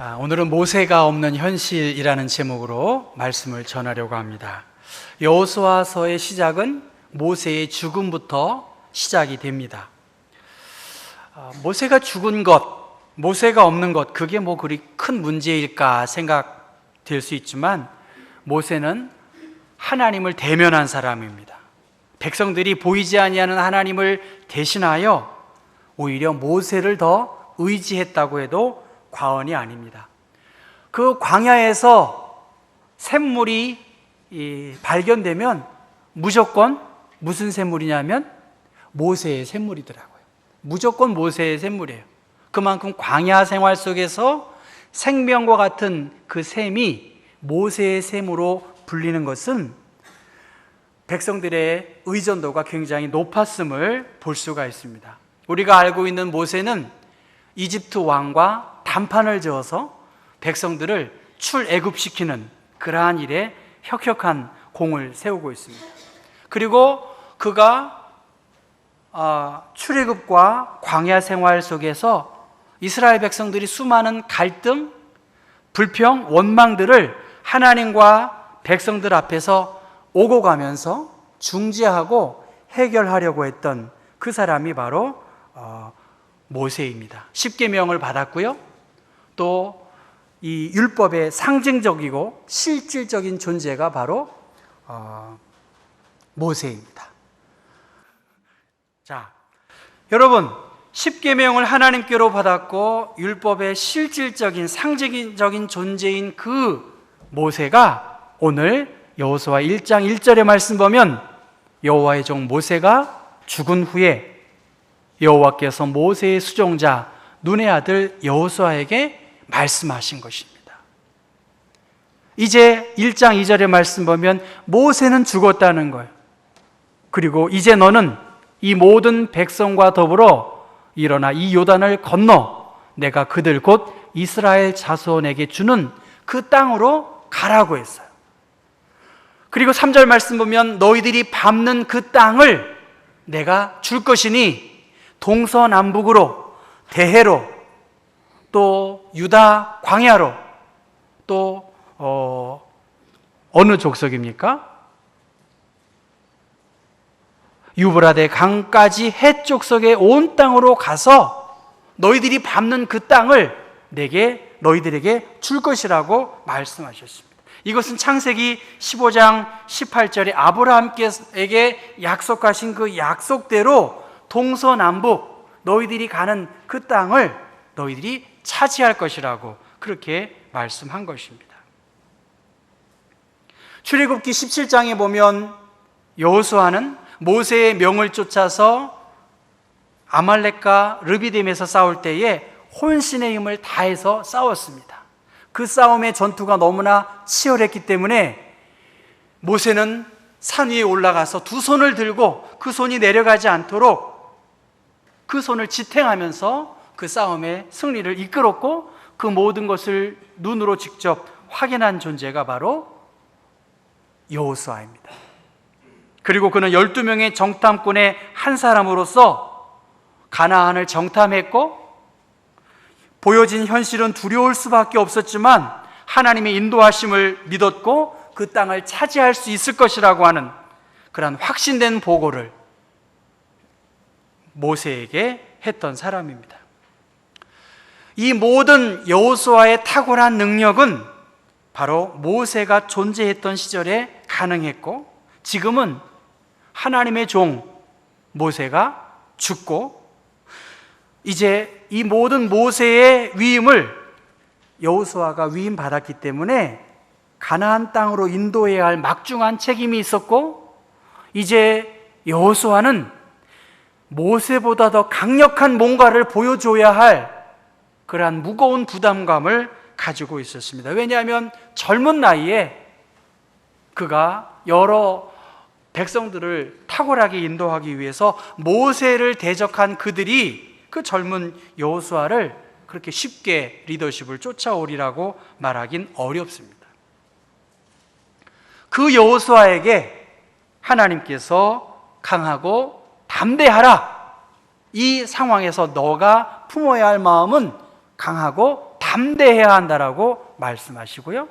오늘은 모세가 없는 현실이라는 제목으로 말씀을 전하려고 합니다. 여호수아서의 시작은 모세의 죽음부터 시작이 됩니다. 모세가 죽은 것, 모세가 없는 것, 그게 뭐 그리 큰 문제일까 생각될 수 있지만 모세는 하나님을 대면한 사람입니다. 백성들이 보이지 아니하는 하나님을 대신하여 오히려 모세를 더 의지했다고 해도 과언이 아닙니다. 그 광야에서 샘물이 발견되면 무조건 무슨 샘물이냐면 모세의 샘물이더라고요. 무조건 모세의 샘물이에요. 그만큼 광야 생활 속에서 생명과 같은 그 샘이 모세의 샘으로 불리는 것은 백성들의 의존도가 굉장히 높았음을 볼 수가 있습니다. 우리가 알고 있는 모세는 이집트 왕과 단판을 저어서 백성들을 출애굽시키는 그러한 일에 혁혁한 공을 세우고 있습니다. 그리고 그가 출애굽과 광야 생활 속에서 이스라엘 백성들이 수많은 갈등, 불평, 원망들을 하나님과 백성들 앞에서 오고 가면서 중재하고 해결하려고 했던 그 사람이 바로 모세입니다. 십계명을 받았고요. 또 이 율법의 상징적이고 실질적인 존재가 바로 모세입니다. 자, 여러분, 십계명을 하나님께로 받았고 율법의 실질적인 상징적인 존재인 그 모세가 오늘 여호수아 1장 1절의 말씀 보면 여호와의 종 모세가 죽은 후에 여호와께서 모세의 수종자 눈의 아들 여호수아에게 말씀하신 것입니다. 이제 1장 2절의 말씀 보면 모세는 죽었다는 거예요. 그리고 이제 너는 이 모든 백성과 더불어 일어나 이 요단을 건너 내가 그들 곧 이스라엘 자손에게 주는 그 땅으로 가라고 했어요. 그리고 3절 말씀 보면 너희들이 밟는 그 땅을 내가 줄 것이니 동서남북으로 대해로 또 유다 광야로 또 어느 족속입니까? 유브라데 강까지 헷 족속의 온 땅으로 가서 너희들이 밟는 그 땅을 너희들에게 줄 것이라고 말씀하셨습니다. 이것은 창세기 15장 18절에 아브라함에게 약속하신 그 약속대로 동서남북 너희들이 가는 그 땅을 너희들이 차지할 것이라고 그렇게 말씀한 것입니다. 출애굽기 17장에 보면 여호수아는 모세의 명을 쫓아서 아말렉과 르비딤에서 싸울 때에 혼신의 힘을 다해서 싸웠습니다. 그 싸움의 전투가 너무나 치열했기 때문에 모세는 산 위에 올라가서 두 손을 들고 그 손이 내려가지 않도록 그 손을 지탱하면서 그 싸움의 승리를 이끌었고 그 모든 것을 눈으로 직접 확인한 존재가 바로 여호수아입니다. 그리고 그는 12명의 정탐꾼의 한 사람으로서 가나안을 정탐했고 보여진 현실은 두려울 수밖에 없었지만 하나님의 인도하심을 믿었고 그 땅을 차지할 수 있을 것이라고 하는 그런 확신된 보고를 모세에게 했던 사람입니다. 이 모든 여호수아의 탁월한 능력은 바로 모세가 존재했던 시절에 가능했고 지금은 하나님의 종 모세가 죽고 이제 이 모든 모세의 위임을 여호수아가 위임받았기 때문에 가나안 땅으로 인도해야 할 막중한 책임이 있었고 이제 여호수아는 모세보다 더 강력한 뭔가를 보여줘야 할 그러한 무거운 부담감을 가지고 있었습니다. 왜냐하면 젊은 나이에 그가 여러 백성들을 탁월하게 인도하기 위해서 모세를 대적한 그들이 그 젊은 여호수아를 그렇게 쉽게 리더십을 쫓아오리라고 말하긴 어렵습니다. 그 여호수아에게 하나님께서 강하고 담대하라. 이 상황에서 너가 품어야 할 마음은 강하고 담대해야 한다라고 말씀하시고요.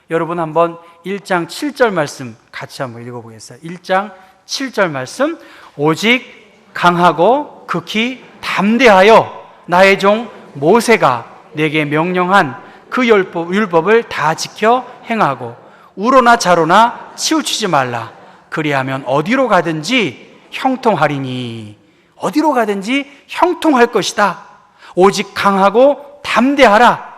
여러분 한번 1장 7절 말씀 같이 한번 읽어보겠어요. 1장 7절 말씀. 오직 강하고 극히 담대하여 나의 종 모세가 내게 명령한 그 율법을 다 지켜 행하고 우로나 좌로나 치우치지 말라. 그리하면 어디로 가든지 형통하리니. 어디로 가든지 형통할 것이다. 오직 강하고 담대하라.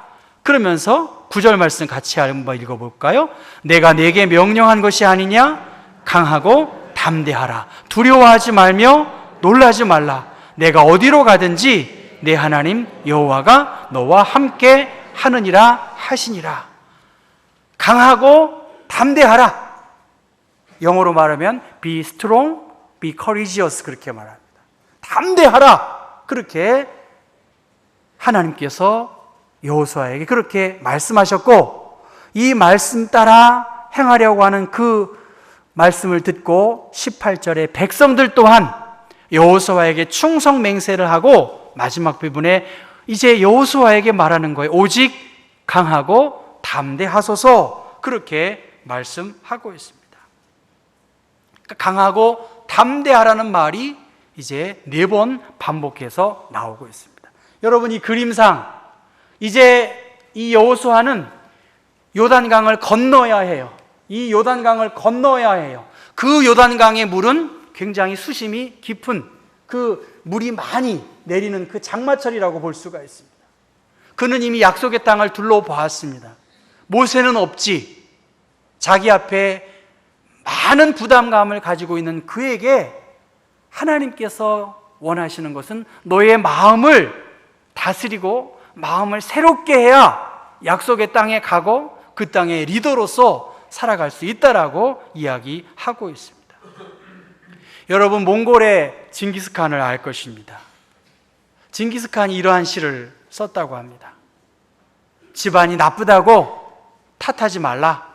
그러면서 9절 말씀 같이 한번 읽어볼까요? 내가 내게 명령한 것이 아니냐? 강하고 담대하라. 두려워하지 말며 놀라지 말라. 내가 어디로 가든지 내 하나님 여호와가 너와 함께 하느니라 하시니라. 강하고 담대하라. 영어로 말하면 be strong, be courageous 그렇게 말합니다. 담대하라. 그렇게 하나님께서 여호수아에게 그렇게 말씀하셨고, 이 말씀 따라 행하려고 하는 그 말씀을 듣고 18절에 백성들 또한 여호수아에게 충성 맹세를 하고 마지막 부분에 이제 여호수아에게 말하는 거예요. 오직 강하고 담대하소서. 그렇게 말씀하고 있습니다. 그러니까 강하고 담대하라는 말이 이제 4번 반복해서 나오고 있습니다. 여러분, 이 그림상 이제 이 여호수아는 요단강을 건너야 해요. 이 요단강을 건너야 해요. 그 요단강의 물은 굉장히 수심이 깊은, 그 물이 많이 내리는 그 장마철이라고 볼 수가 있습니다. 그는 이미 약속의 땅을 둘러보았습니다. 모세는 없지. 자기 앞에 많은 부담감을 가지고 있는 그에게 하나님께서 원하시는 것은 너의 마음을 다스리고 마음을 새롭게 해야 약속의 땅에 가고 그 땅의 리더로서 살아갈 수 있다라고 이야기하고 있습니다. 여러분, 몽골의 징기스칸을 알 것입니다. 징기스칸이 이러한 시를 썼다고 합니다. 집안이 나쁘다고 탓하지 말라.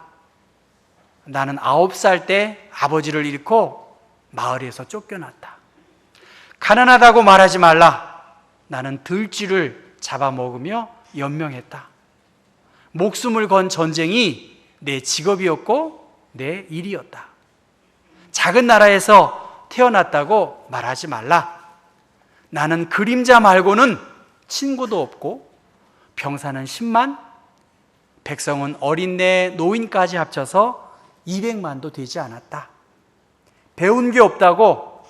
나는 9살 때 아버지를 잃고 마을에서 쫓겨났다. 가난하다고 말하지 말라. 나는 들쥐를 잡아먹으며 연명했다. 목숨을 건 전쟁이 내 직업이었고 내 일이었다. 작은 나라에서 태어났다고 말하지 말라. 나는 그림자 말고는 친구도 없고 병사는 10만, 백성은 어린애 노인까지 합쳐서 200만도 되지 않았다. 배운 게 없다고,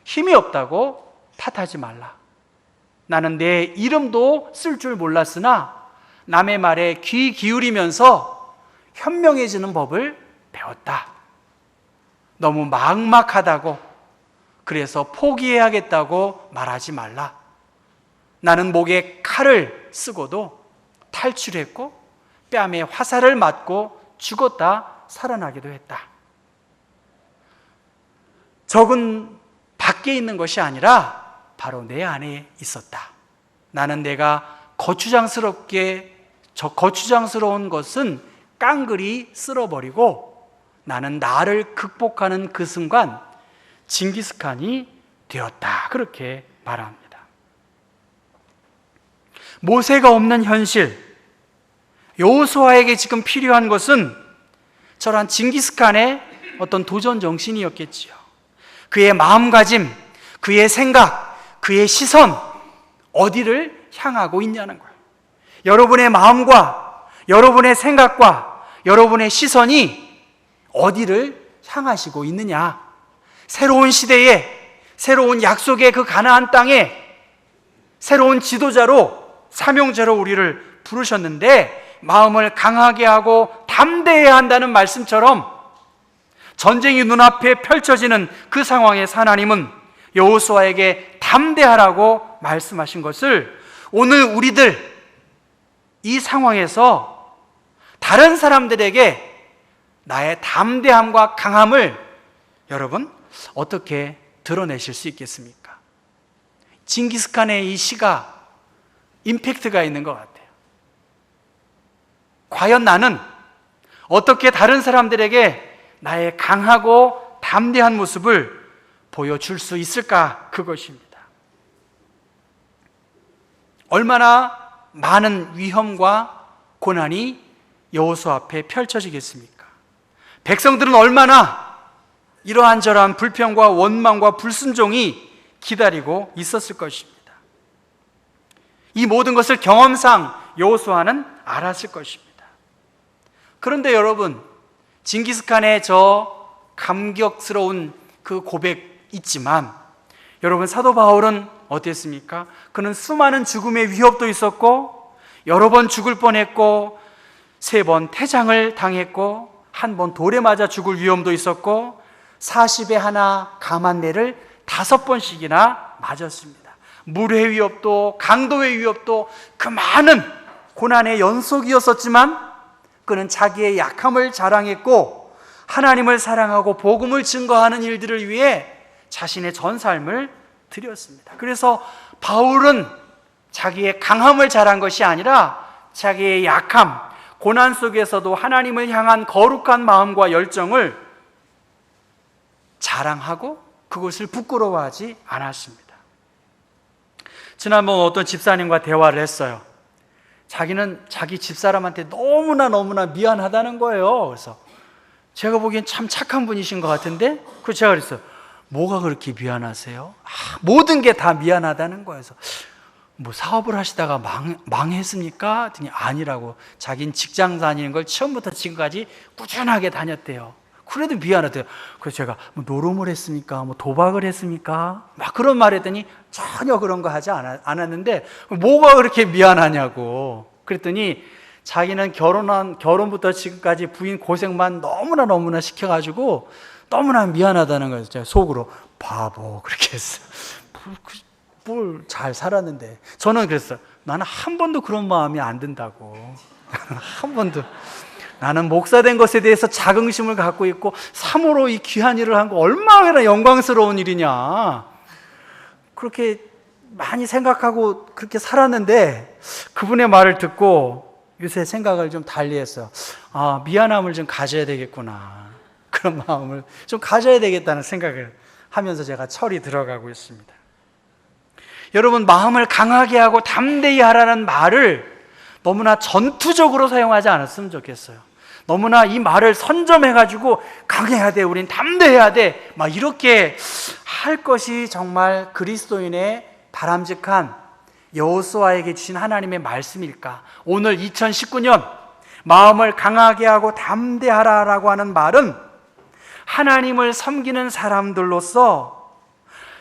힘이 없다고 탓하지 말라. 나는 내 이름도 쓸 줄 몰랐으나 남의 말에 귀 기울이면서 현명해지는 법을 배웠다. 너무 막막하다고, 그래서 포기해야겠다고 말하지 말라. 나는 목에 칼을 쓰고도 탈출했고 뺨에 화살을 맞고 죽었다 살아나기도 했다. 적은 밖에 있는 것이 아니라 바로 내 안에 있었다. 나는 내가 거추장스러운 것은 깡그리 쓸어버리고 나는 나를 극복하는 그 순간 징기스칸이 되었다. 그렇게 말합니다. 모세가 없는 현실, 여호수아에게 지금 필요한 것은 저런 징기스칸의 어떤 도전 정신이었겠지요. 그의 마음가짐, 그의 생각, 그의 시선, 어디를 향하고 있냐는 거예요. 여러분의 마음과 여러분의 생각과 여러분의 시선이 어디를 향하시고 있느냐. 새로운 시대에, 새로운 약속의 그 가나안 땅에 새로운 지도자로, 사명자로 우리를 부르셨는데 마음을 강하게 하고 담대해야 한다는 말씀처럼 전쟁이 눈앞에 펼쳐지는 그 상황에서 하나님은 여호수아에게 담대하라고 말씀하신 것을 오늘 우리들 이 상황에서 다른 사람들에게 나의 담대함과 강함을 여러분 어떻게 드러내실 수 있겠습니까? 징기스칸의 이 시가 임팩트가 있는 것 같아요. 과연 나는 어떻게 다른 사람들에게 나의 강하고 담대한 모습을 보여줄 수 있을까? 그것입니다. 얼마나 많은 위험과 고난이 여호수아 앞에 펼쳐지겠습니까? 백성들은 얼마나 이러한저러한 불평과 원망과 불순종이 기다리고 있었을 것입니다. 이 모든 것을 경험상 여호수아는 알았을 것입니다. 그런데 여러분, 징기스칸의 저 감격스러운 그 고백 있지만, 여러분, 사도 바울은 어땠습니까? 그는 수많은 죽음의 위협도 있었고, 여러 번 죽을 뻔했고, 3번 태장을 당했고, 한 번 돌에 맞아 죽을 위험도 있었고, 40에 하나 감한 매를 5번씩이나 맞았습니다. 물의 위협도 강도의 위협도 그 많은 고난의 연속이었었지만, 그는 자기의 약함을 자랑했고 하나님을 사랑하고 복음을 증거하는 일들을 위해 자신의 전 삶을 드렸습니다. 그래서 바울은 자기의 강함을 자랑한 것이 아니라 자기의 약함, 고난 속에서도 하나님을 향한 거룩한 마음과 열정을 자랑하고 그것을 부끄러워하지 않았습니다. 지난번 어떤 집사님과 대화를 했어요. 자기는 자기 집사람한테 너무나 미안하다는 거예요. 그래서 제가 보기엔 참 착한 분이신 것 같은데, 그래서 제가 그랬어요. 뭐가 그렇게 미안하세요? 모든 게 다 미안하다는 거예요. 그래서 뭐 사업을 하시다가 망했습니까? 했더니 아니라고. 자기는 직장 다니는 걸 처음부터 지금까지 꾸준하게 다녔대요. 그래도 미안하대요. 그래서 제가 뭐 노름을 했습니까? 뭐 도박을 했습니까? 막 그런 말 했더니 전혀 그런 거 하지 않았는데 뭐가 그렇게 미안하냐고. 그랬더니 자기는 결혼부터 지금까지 부인 고생만 너무나 시켜가지고 너무나 미안하다는 거예요. 제가 속으로 바보 그렇게 했어요. 뭘 잘 살았는데. 저는 그랬어요. 나는 한 번도 그런 마음이 안 든다고. 한 번도. 나는 목사된 것에 대해서 자긍심을 갖고 있고 참으로 이 귀한 일을 한 거 얼마나 영광스러운 일이냐, 그렇게 많이 생각하고 그렇게 살았는데, 그분의 말을 듣고 요새 생각을 좀 달리했어요. 미안함을 좀 가져야 되겠구나, 그런 마음을 좀 가져야 되겠다는 생각을 하면서 제가 철이 들어가고 있습니다. 여러분, 마음을 강하게 하고 담대히 하라는 말을 너무나 전투적으로 사용하지 않았으면 좋겠어요. 너무나 이 말을 선점해가지고 강해야 돼, 우린 담대해야 돼, 막 이렇게 할 것이 정말 그리스도인의 바람직한 여호수아에게 주신 하나님의 말씀일까? 오늘 2019년 마음을 강하게 하고 담대하라라고 하는 말은 하나님을 섬기는 사람들로서,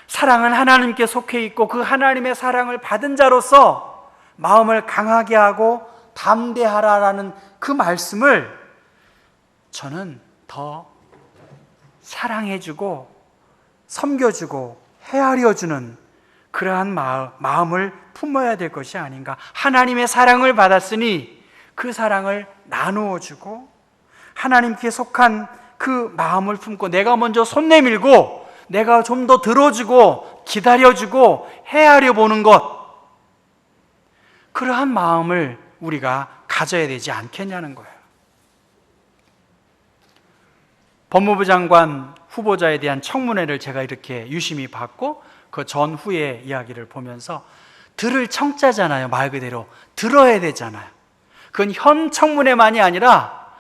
사랑은 하나님께 속해 있고 그 하나님의 사랑을 받은 자로서 마음을 강하게 하고 담대하라라는 그 말씀을 저는 더 사랑해주고 섬겨주고 헤아려주는 그러한 마음을 품어야 될 것이 아닌가. 하나님의 사랑을 받았으니 그 사랑을 나누어주고 하나님께 속한 그 마음을 품고 내가 먼저 손 내밀고 내가 좀 더 들어주고 기다려주고 헤아려 보는 것, 그러한 마음을 우리가 가져야 되지 않겠냐는 거예요. 법무부 장관 후보자에 대한 청문회를 제가 이렇게 유심히 봤고 그 전후의 이야기를 보면서, 들을 청자잖아요. 말 그대로 들어야 되잖아요. 그건 현 청문회만이 아니라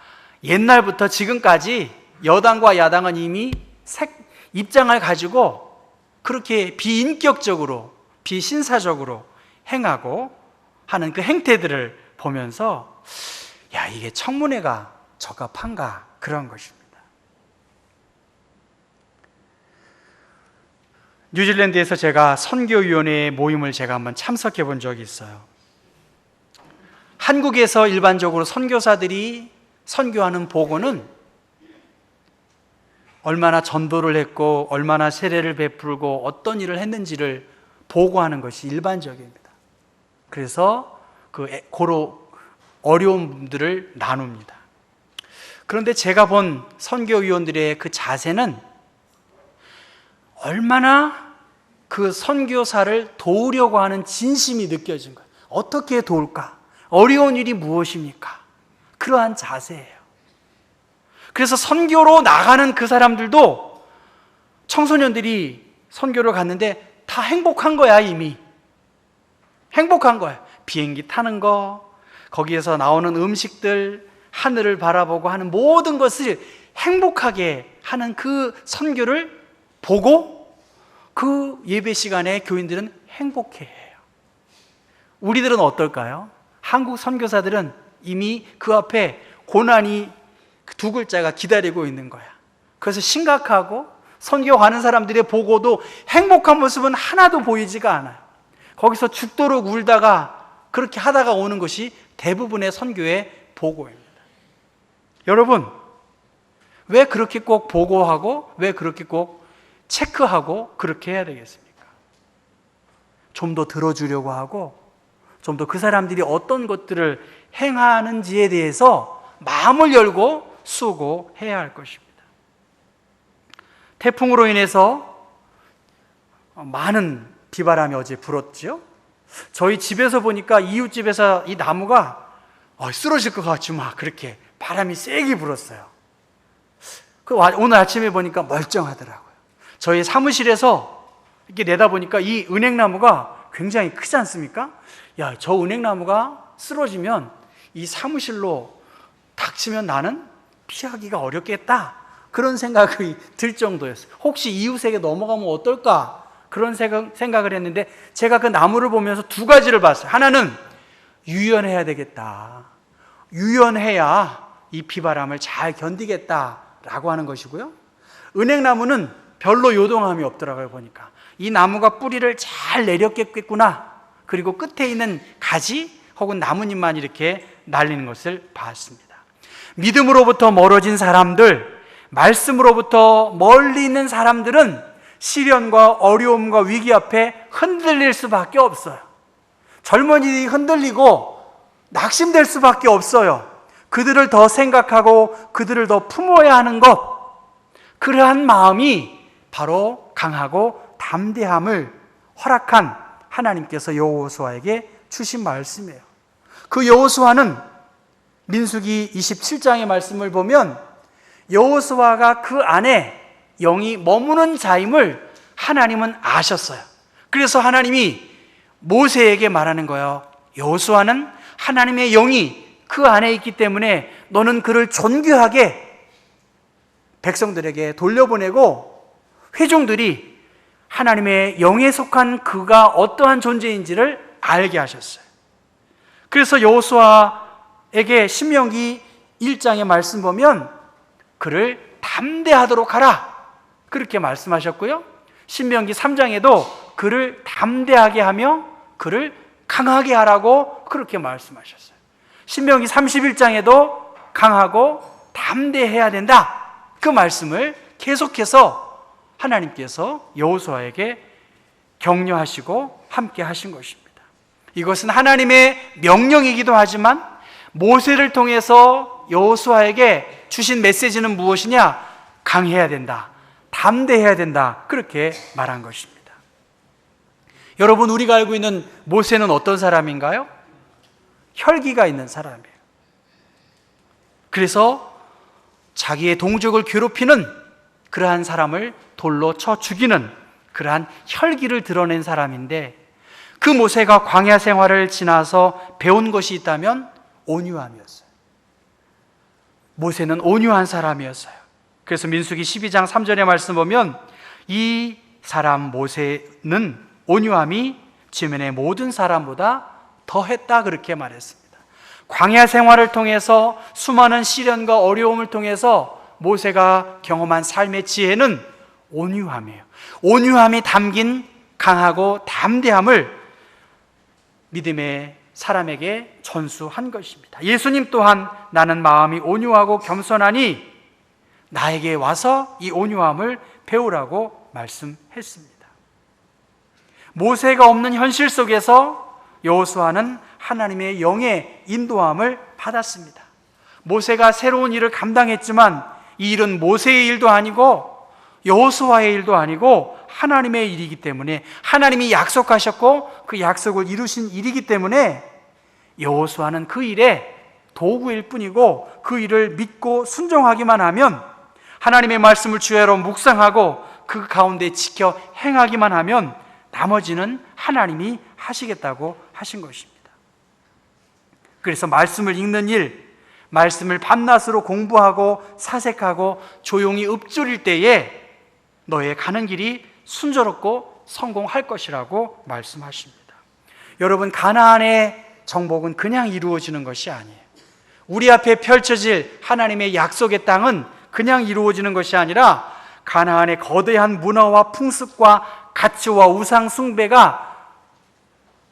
옛날부터 지금까지 여당과 야당은 이미 입장을 가지고 그렇게 비인격적으로 비신사적으로 행하고 하는 그 행태들을 보면서, 야, 이게 청문회가 적합한가, 그런 것입니다. 뉴질랜드에서 제가 선교위원회 모임을 제가 한번 참석해 본 적이 있어요. 한국에서 일반적으로 선교사들이 선교하는 보고는 얼마나 전도를 했고 얼마나 세례를 베풀고 어떤 일을 했는지를 보고하는 것이 일반적입니다. 그래서 고로 어려운 분들을 나눕니다. 그런데 제가 본 선교위원들의 그 자세는 얼마나 그 선교사를 도우려고 하는 진심이 느껴진 거예요. 어떻게 도울까? 어려운 일이 무엇입니까? 그러한 자세예요. 그래서 선교로 나가는 그 사람들도, 청소년들이 선교를 갔는데 다 행복한 거야. 이미 행복한 거야. 비행기 타는 거, 거기에서 나오는 음식들, 하늘을 바라보고 하는 모든 것을 행복하게 하는 그 선교를 보고 그 예배 시간에 교인들은 행복해해요. 우리들은 어떨까요? 한국 선교사들은 이미 그 앞에 고난이 두 글자가 기다리고 있는 거야. 그래서 심각하고 선교 가는 사람들의 보고도 행복한 모습은 하나도 보이지가 않아요. 거기서 죽도록 울다가 그렇게 하다가 오는 것이 대부분의 선교의 보고입니다. 여러분, 왜 그렇게 꼭 보고하고 왜 그렇게 꼭 체크하고 그렇게 해야 되겠습니까? 좀 더 들어주려고 하고 좀 더 그 사람들이 어떤 것들을 행하는지에 대해서 마음을 열고 수고해야 할 것입니다. 태풍으로 인해서 많은 비바람이 어제 불었죠. 저희 집에서 보니까 이웃집에서 이 나무가 쓰러질 것 같지 막 그렇게 바람이 세게 불었어요. 오늘 아침에 보니까 멀쩡하더라고요. 저희 사무실에서 이렇게 내다보니까 이 은행나무가 굉장히 크지 않습니까? 야, 저 은행나무가 쓰러지면 이 사무실로 닥치면 나는 피하기가 어렵겠다, 그런 생각이 들 정도였어요. 혹시 이웃에게 넘어가면 어떨까, 그런 생각을 했는데 제가 그 나무를 보면서 두 가지를 봤어요. 하나는 유연해야 되겠다, 유연해야 이 비바람을 잘 견디겠다라고 하는 것이고요. 은행나무는 별로 요동함이 없더라고요. 보니까 이 나무가 뿌리를 잘 내렸겠구나, 그리고 끝에 있는 가지 혹은 나뭇잎만 이렇게 날리는 것을 봤습니다. 믿음으로부터 멀어진 사람들, 말씀으로부터 멀리 있는 사람들은 시련과 어려움과 위기 앞에 흔들릴 수밖에 없어요. 젊은이들이 흔들리고 낙심될 수밖에 없어요. 그들을 더 생각하고 그들을 더 품어야 하는 것, 그러한 마음이 바로 강하고 담대함을 허락한 하나님께서 여호수아에게 주신 말씀이에요. 그 여호수아는 민수기 27장의 말씀을 보면 여호수아가 그 안에 영이 머무는 자임을 하나님은 아셨어요. 그래서 하나님이 모세에게 말하는 거예요. 여호수아는 하나님의 영이 그 안에 있기 때문에 너는 그를 존귀하게 백성들에게 돌려보내고 회중들이 하나님의 영에 속한 그가 어떠한 존재인지를 알게 하셨어요. 그래서 여호수아에게 신명기 1장의 말씀 보면 그를 담대하도록 하라, 그렇게 말씀하셨고요. 신명기 3장에도 그를 담대하게 하며 그를 강하게 하라고 그렇게 말씀하셨어요. 신명기 31장에도 강하고 담대해야 된다, 그 말씀을 계속해서 하나님께서 여호수아에게 격려하시고 함께 하신 것입니다. 이것은 하나님의 명령이기도 하지만 모세를 통해서 여호수아에게 주신 메시지는 무엇이냐? 강해야 된다, 담대해야 된다, 그렇게 말한 것입니다. 여러분, 우리가 알고 있는 모세는 어떤 사람인가요? 혈기가 있는 사람이에요. 그래서 자기의 동족을 괴롭히는 그러한 사람을 돌로 쳐 죽이는 그러한 혈기를 드러낸 사람인데, 그 모세가 광야 생활을 지나서 배운 것이 있다면 온유함이었어요. 모세는 온유한 사람이었어요. 그래서 민수기 12장 3절의 말씀 보면 이 사람 모세는 온유함이 지면의 모든 사람보다 더했다, 그렇게 말했습니다. 광야 생활을 통해서 수많은 시련과 어려움을 통해서 모세가 경험한 삶의 지혜는 온유함이에요. 온유함이 담긴 강하고 담대함을 믿음의 사람에게 전수한 것입니다. 예수님 또한 나는 마음이 온유하고 겸손하니 나에게 와서 이 온유함을 배우라고 말씀했습니다. 모세가 없는 현실 속에서 여호수아는 하나님의 영의 인도함을 받았습니다. 모세가 새로운 일을 감당했지만 이 일은 모세의 일도 아니고 여호수아의 일도 아니고 하나님의 일이기 때문에, 하나님이 약속하셨고 그 약속을 이루신 일이기 때문에 여호수아는 그 일에 도구일 뿐이고 그 일을 믿고 순종하기만 하면, 하나님의 말씀을 주야로 묵상하고 그 가운데 지켜 행하기만 하면 나머지는 하나님이 하시겠다고 하신 것입니다. 그래서 말씀을 읽는 일, 말씀을 밤낮으로 공부하고 사색하고 조용히 읊조릴 때에 너의 가는 길이 순조롭고 성공할 것이라고 말씀하십니다. 여러분, 가나안의 정복은 그냥 이루어지는 것이 아니에요. 우리 앞에 펼쳐질 하나님의 약속의 땅은 그냥 이루어지는 것이 아니라 가나안의 거대한 문화와 풍습과 가치와 우상 숭배가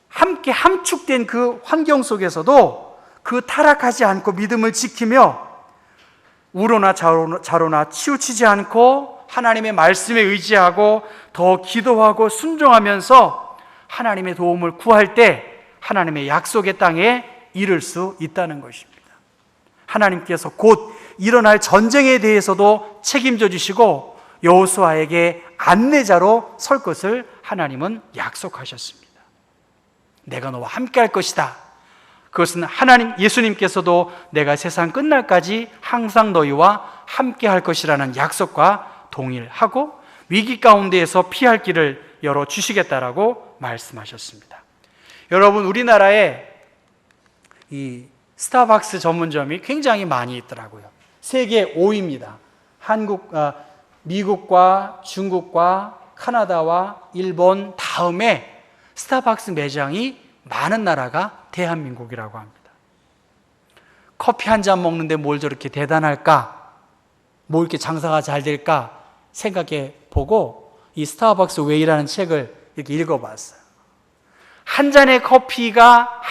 함께 함축된 그 환경 속에서도 그 타락하지 않고 믿음을 지키며 우로나 좌로나 치우치지 않고 하나님의 말씀에 의지하고 더 기도하고 순종하면서 하나님의 도움을 구할 때 하나님의 약속의 땅에 이를 수 있다는 것입니다. 하나님께서 곧 일어날 전쟁에 대해서도 책임져 주시고 여호수아에게 안내자로 설 것을 하나님은 약속하셨습니다. 내가 너와 함께 할 것이다. 그것은 하나님, 예수님께서도 내가 세상 끝날까지 항상 너희와 함께 할 것이라는 약속과 동일하고 위기 가운데에서 피할 길을 열어주시겠다라고 말씀하셨습니다. 여러분, 우리나라에 이 스타벅스 전문점이 굉장히 많이 있더라고요. 세계 5위입니다. 미국과 중국과 카나다와 일본 다음에 스타벅스 매장이 많은 나라가 대한민국이라고 합니다. 커피 한 잔 먹는데 뭘 저렇게 대단할까? 뭐 이렇게 장사가 잘 될까? 생각해 보고 이 스타벅스 웨이라는 책을 이렇게 읽어봤어요. 한 잔의 커피가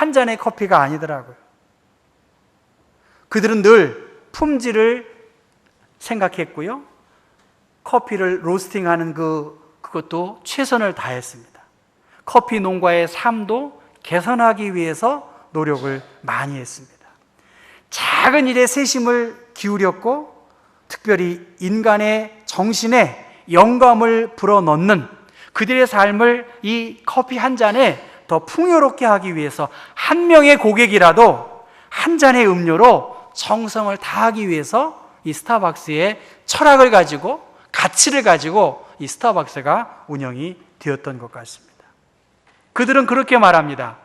아니더라고요. 그들은 늘 품질을 생각했고요. 커피를 로스팅하는 그것도 최선을 다했습니다. 커피 농가의 삶도 개선하기 위해서 노력을 많이 했습니다. 작은 일에 세심을 기울였고 특별히 인간의 정신에 영감을 불어넣는 그들의 삶을 이 커피 한 잔에 더 풍요롭게 하기 위해서 한 명의 고객이라도 한 잔의 음료로 정성을 다하기 위해서 이 스타벅스의 철학을 가지고 가치를 가지고 이 스타벅스가 운영이 되었던 것 같습니다. 그들은 그렇게 말합니다.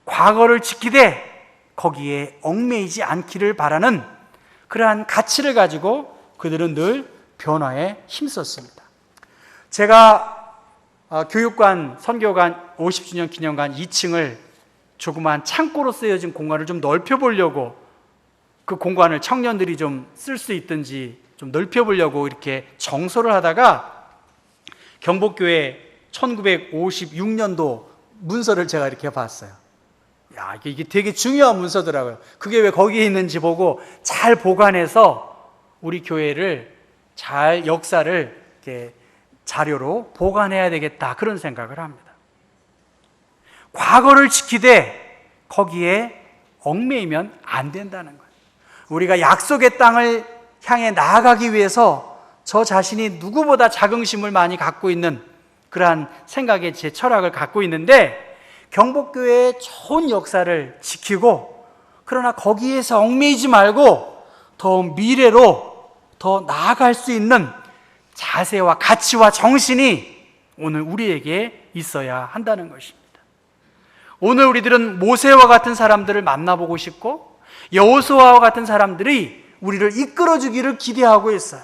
과거를 지키되 거기에 얽매이지 않기를 바라는 그러한 가치를 가지고 그들은 늘 변화에 힘썼습니다. 제가 교육관, 선교관 50주년 기념관 2층을 조그마한 창고로 쓰여진 공간을 좀 넓혀보려고 그 공간을 청년들이 좀 쓸 수 있든지 좀 넓혀보려고 이렇게 정소를 하다가 경복교회 1956년도 문서를 제가 이렇게 봤어요. 야, 이게 되게 중요한 문서더라고요. 그게 왜 거기에 있는지 보고 잘 보관해서 우리 교회를 잘 역사를 이렇게 자료로 보관해야 되겠다, 그런 생각을 합니다. 과거를 지키되 거기에 얽매이면 안 된다는 거예요. 우리가 약속의 땅을 향해 나아가기 위해서 저 자신이 누구보다 자긍심을 많이 갖고 있는 그러한 생각의 제 철학을 갖고 있는데 경복교회의 좋은 역사를 지키고 그러나 거기에서 얽매이지 말고 더 미래로 더 나아갈 수 있는 자세와 가치와 정신이 오늘 우리에게 있어야 한다는 것입니다. 오늘 우리들은 모세와 같은 사람들을 만나보고 싶고 여호수아와 같은 사람들이 우리를 이끌어주기를 기대하고 있어요.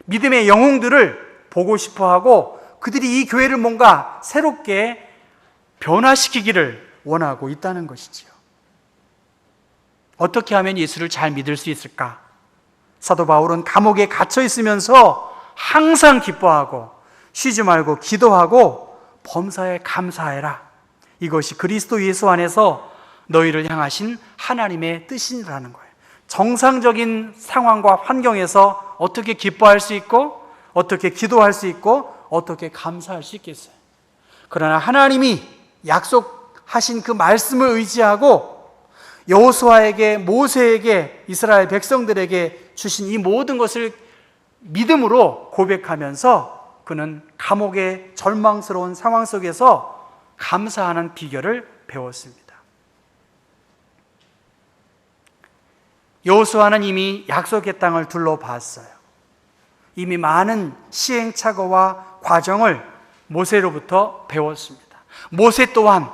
믿음의 영웅들을 보고 싶어하고 그들이 이 교회를 뭔가 새롭게 변화시키기를 원하고 있다는 것이지요. 어떻게 하면 예수를 잘 믿을 수 있을까? 사도 바울은 감옥에 갇혀 있으면서 항상 기뻐하고 쉬지 말고 기도하고 범사에 감사해라. 이것이 그리스도 예수 안에서 너희를 향하신 하나님의 뜻이라는 거예요. 정상적인 상황과 환경에서 어떻게 기뻐할 수 있고 어떻게 기도할 수 있고 어떻게 감사할 수 있겠어요? 그러나 하나님이 약속하신 그 말씀을 의지하고 여호수아에게, 모세에게, 이스라엘 백성들에게 주신 이 모든 것을 믿음으로 고백하면서 그는 감옥의 절망스러운 상황 속에서 감사하는 비결을 배웠습니다. 여호수아는 이미 약속의 땅을 둘러봤어요. 이미 많은 시행착오와 과정을 모세로부터 배웠습니다. 모세 또한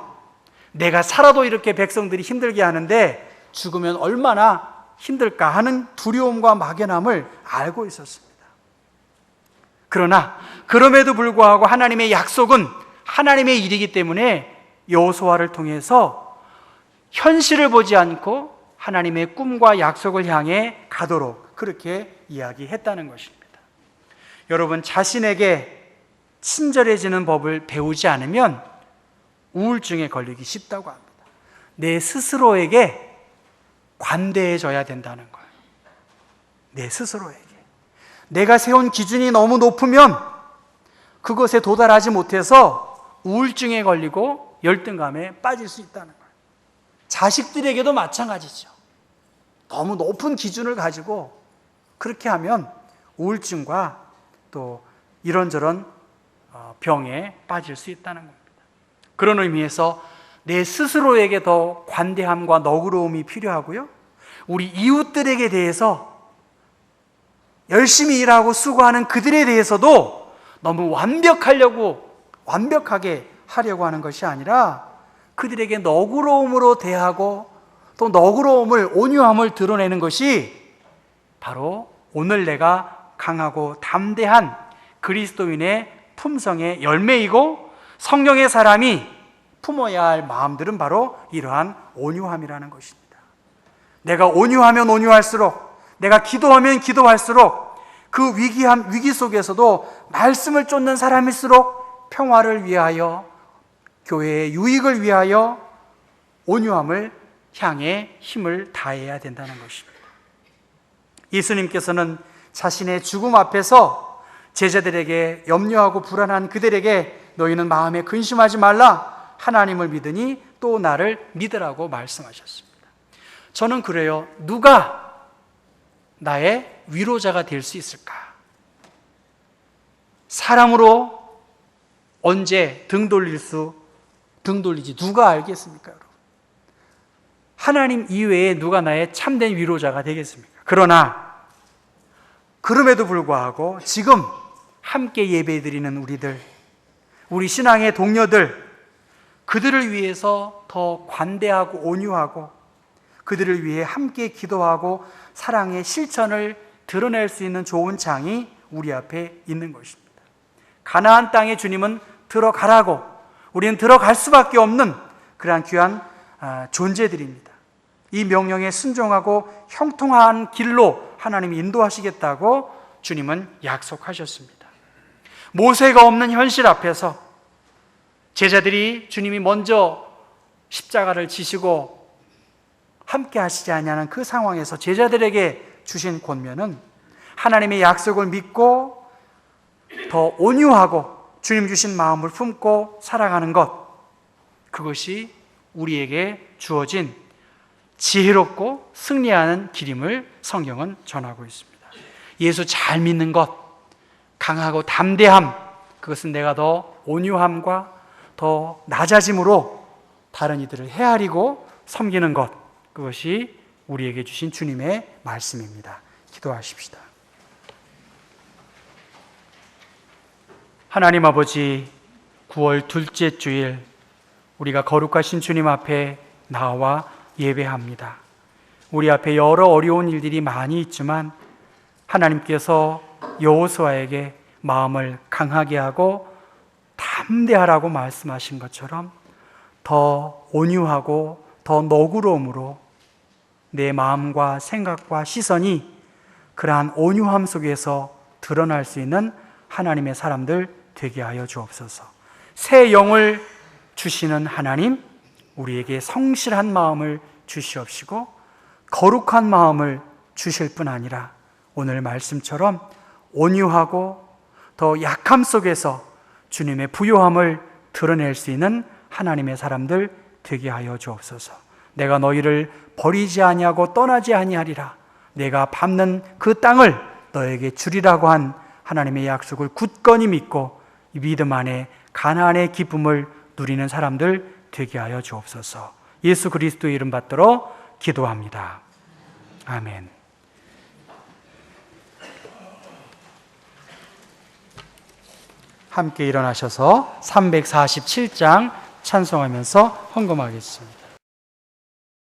내가 살아도 이렇게 백성들이 힘들게 하는데 죽으면 얼마나 힘들까 하는 두려움과 막연함을 알고 있었습니다. 그러나 그럼에도 불구하고 하나님의 약속은 하나님의 일이기 때문에 여호수아를 통해서 현실을 보지 않고 하나님의 꿈과 약속을 향해 가도록 그렇게 이야기했다는 것입니다. 여러분, 자신에게 친절해지는 법을 배우지 않으면 우울증에 걸리기 쉽다고 합니다. 내 스스로에게 관대해져야 된다는 거예요. 내 스스로에게. 내가 세운 기준이 너무 높으면 그것에 도달하지 못해서 우울증에 걸리고 열등감에 빠질 수 있다는 거예요. 자식들에게도 마찬가지죠. 너무 높은 기준을 가지고 그렇게 하면 우울증과 또 이런저런 병에 빠질 수 있다는 겁니다. 그런 의미에서 내 스스로에게 더 관대함과 너그러움이 필요하고요, 우리 이웃들에게 대해서 열심히 일하고 수고하는 그들에 대해서도 너무 완벽하게 하려고 하는 것이 아니라 그들에게 너그러움으로 대하고 또 너그러움을, 온유함을 드러내는 것이 바로 오늘 내가 강하고 담대한 그리스도인의 품성의 열매이고 성령의 사람이 품어야 할 마음들은 바로 이러한 온유함이라는 것입니다. 내가 온유하면 온유할수록, 내가 기도하면 기도할수록 그 위기 속에서도 말씀을 쫓는 사람일수록 평화를 위하여, 교회의 유익을 위하여 온유함을 향해 힘을 다해야 된다는 것입니다. 예수님께서는 자신의 죽음 앞에서 제자들에게 염려하고 불안한 그들에게 너희는 마음에 근심하지 말라, 하나님을 믿으니 또 나를 믿으라고 말씀하셨습니다. 저는 그래요. 누가 나의 위로자가 될 수 있을까? 사람으로 언제 등 돌리지 누가 알겠습니까, 여러분? 하나님 이외에 누가 나의 참된 위로자가 되겠습니까? 그러나 그럼에도 불구하고 지금 함께 예배드리는 우리들, 우리 신앙의 동료들, 그들을 위해서 더 관대하고 온유하고 그들을 위해 함께 기도하고 사랑의 실천을 드러낼 수 있는 좋은 장이 우리 앞에 있는 것입니다. 가나안 땅에 주님은 들어가라고, 우리는 들어갈 수밖에 없는 그러한 귀한 존재들입니다. 이 명령에 순종하고 형통한 길로 하나님이 인도하시겠다고 주님은 약속하셨습니다. 모세가 없는 현실 앞에서 제자들이 주님이 먼저 십자가를 지시고 함께 하시지 않냐는 그 상황에서 제자들에게 주신 권면은 하나님의 약속을 믿고 더 온유하고 주님 주신 마음을 품고 살아가는 것, 그것이 우리에게 주어진 지혜롭고 승리하는 길임을 성경은 전하고 있습니다. 예수 잘 믿는 것, 강하고 담대함, 그것은 내가 더 온유함과 더 낮아짐으로 다른 이들을 헤아리고 섬기는 것, 그것이 우리에게 주신 주님의 말씀입니다. 기도하십시다. 하나님 아버지, 9월 둘째 주일 우리가 거룩하신 주님 앞에 나와 예배합니다. 우리 앞에 여러 어려운 일들이 많이 있지만 하나님께서 여호수아에게 마음을 강하게 하고 담대하라고 말씀하신 것처럼 더 온유하고 더 너그러움으로 내 마음과 생각과 시선이 그러한 온유함 속에서 드러날 수 있는 하나님의 사람들 되게 하여 주옵소서. 새 영을 주시는 하나님, 우리에게 성실한 마음을 주시옵시고 거룩한 마음을 주실 뿐 아니라 오늘 말씀처럼 온유하고 더 약함 속에서 주님의 부요함을 드러낼 수 있는 하나님의 사람들 되게 하여 주옵소서. 내가 너희를 버리지 아니하고 떠나지 아니하리라, 내가 밟는 그 땅을 너에게 주리라고 한 하나님의 약속을 굳건히 믿고 이 믿음 안에 가나안의 기쁨을 누리는 사람들 되게 하여 주옵소서. 예수 그리스도의 이름 받들어 기도합니다. 아멘. 함께 일어나셔서 347장 찬송하면서 헌금하겠습니다.